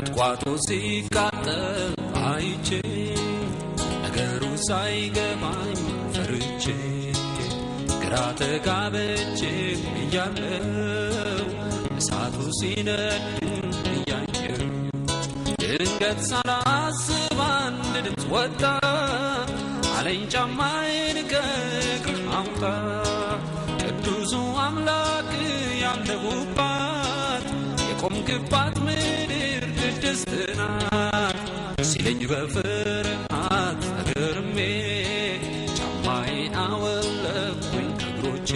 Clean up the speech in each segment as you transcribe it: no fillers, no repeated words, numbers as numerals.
ቁጥቋጦ ሲቃጠል አይቼ ነገሩ ሳይገባኝ ፈርቼ ግራ ተጋብቼ እያለሁ እሳቱ ሲነድ እያየሁ ድንገት ሳላስብ አንድ ድምፅ ወጣ አለኝ ጫማዬን ከእግርህ አውጣ ቅዱሱ አምላክ ያለሁባት የቆምክባት ምድር ቅድስት ናት ሲለኝ በፍርሃት ተገርሜ ጫማዬን አወለቅኩኝ ከእግሮቼ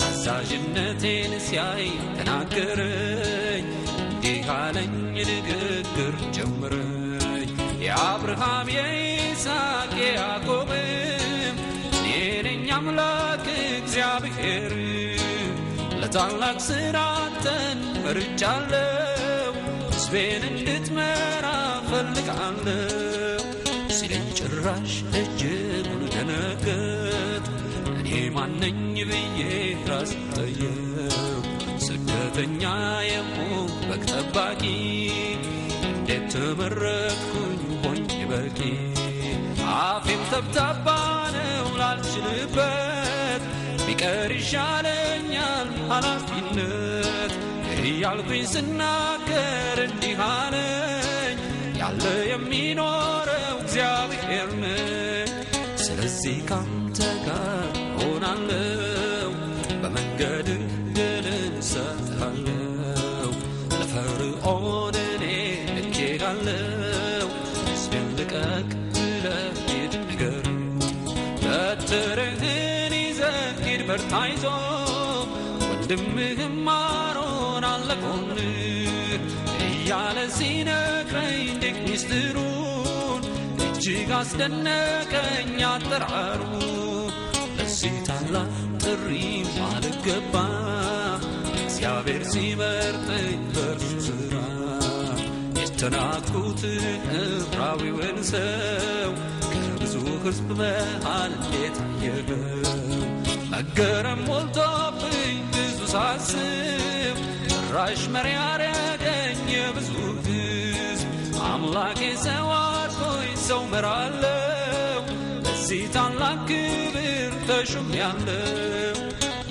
ታዛዥነቴን ሲያይ ተናገረኝ እንዲህ አለኝ ንግግር ጀመረኝ የአብርሃም የይስሐቅ የያዕቆብም እኔ ነኝ አምላክ እግዚአብሔር ለታላቅ ሥራ አንተን መርጫለሁ ሕዝቤን እንድትመራ ፈልጋለሁ ሲለኝ ጭራሽ እጅጉን ደነገጥኩ እኔ ማነኝ ብዬ ራስ ጠየቅኩ ስደተኛ የሆንኩ በግ ጠባቂ እንዴት ተመረጥኩኝ ሆኜ በቂ አፌም ተብታባ ነው ላልችልበት ቢቀር ይሻለኛል ኃላፊነት እያልኩኝ ስናገር እንዲህ አለኝ ያለ የሚኖረው እግዚአብሔር ነኝ ስለዚህ ካንተ ጋር ሆናለሁ በመንገድህ ድልን እሰጥሃለሁ ለፈርዖን እኔ ልኬሃለሁ ሕዝቤን ልቀቅ ብለህ ሂድ ንገረው በትርህን ይዘህ ሂድ በርታ አይዞህ ወንድምህም አሮን አለ ጎንህ እያለ ሲነግረኝ ድንቅ ሚስጥሩን እጅግ አስደነቀኝ አጠራሩ ለዚህ ታላቅ ጥሪ አልገባ እግዚአብሔር ሲመርጠኝ በእርሱ ሥራ የተናቅሁትን ዕብራዊውን ሰው ከብዙ ሕዝብ መሃል እንዴት አየኸው መገረም ሞልቶብኝ ብዙ ሳስብ ጭራሽ መሪ ያረገኝ የብዙ ሕዝብ አምላኬ ሰው አድርጎኝ ሰው መራለሁ ለዚህ ታላቅ ክብር ተሾሜያለሁ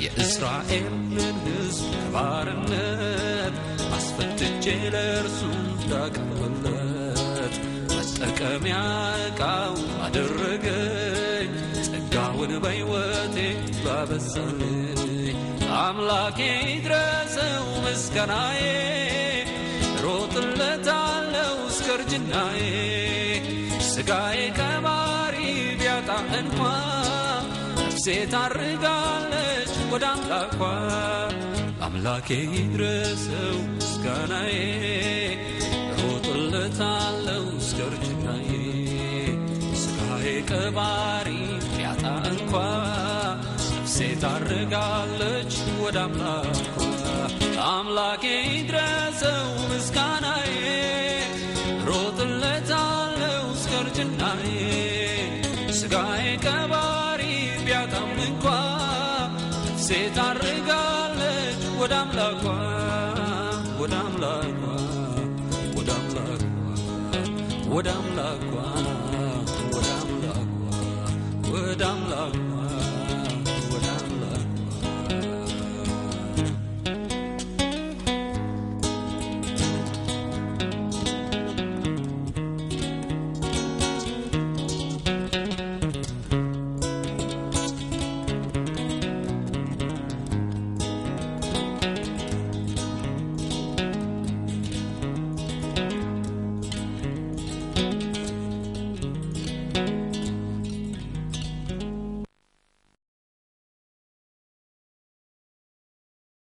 የእስራኤልን ሕዝብ ከባርነት አስፈትቼ ለእርሱ እንዳቀርብለት መጠቀሚያ ዕቃው አደረገኝ ጸጋውን በሕይወቴ ባበዛልኝ አምላኬ ይድረሰው ምስጋናዬ ሮጥለታለሁ እስከ እርጅናዬ ሥጋዬ ከባሪ ቢያጣ እንኳ ነፍሴ ታርጋለች ወደ አምላኳ አምላኬ ይድረሰው ምስጋናዬ ሮጥለታለሁ እስከ እርጅናዬ ሥጋዬ ከባሪ ቢያጣ እንኳ ነፍሴ ታርጋለች ወደ አምላኳ አምላኬ ይድረሰው ምስጋናዬ ሮጥለታለሁ እስከ እርጅናዬ ሥጋዬ ከባሪ ቢያጣም እንኳ ነፍሴ ታርጋለች ወደ አምላኳ ወደ አምላኳ ወደ አምላኳ ወደ አምላኳ